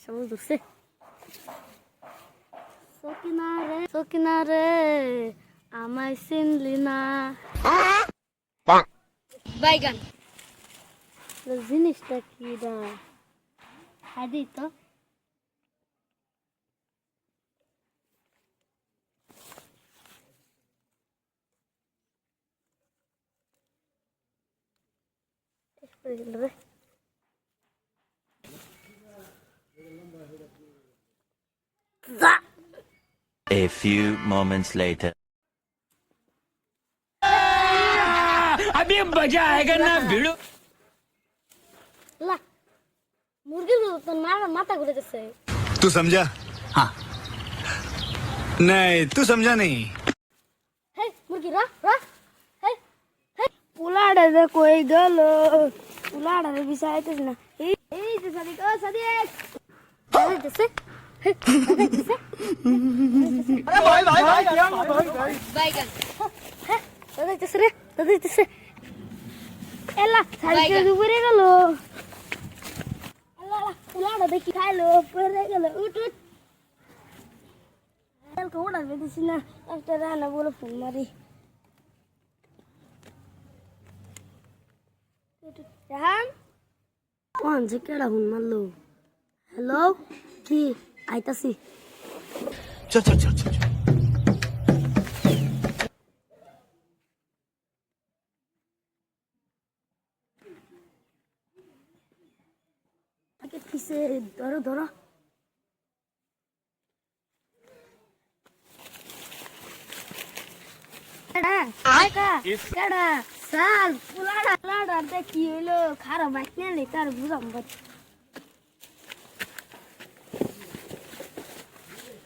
সবুজ ধরছে সকিনা রে আমায় চিনলি না বাইগান জিনিসটা কি রা খাদি তো রে A few moments later. अभी मजा आएगा ना भिड़ो ला मुर्गी तो माथा घुरे जैसे तू समझा हाँ नहीं तू समझा नहीं हे मुर्गी रा रा हे हे उलाड़ा दे कोई गलो उलाड़ा दे बिसायतेस ना ए जे सदी को सदी अरे जैसे जैसे अरे भाई भाई भाई क्या भाई बैगन दादा जैसे एला सारी के ऊपर गलो अल्लाह उलाड़ा दे की खालो पर गलो उठ उठ चल को उड़ा दे दिसना একটা রানা বলে ফোন মারি রান কোন যে কেডা ফোন মারলো হ্যালো কি আইতাছি चल चल चल चल আগে কিসে ধরো ধরো কেডা আয়কা কেডা সাল পুলাড়া লাড়া দেখি হইলো খারাপ বাইক নিয়ে তার বুঝাম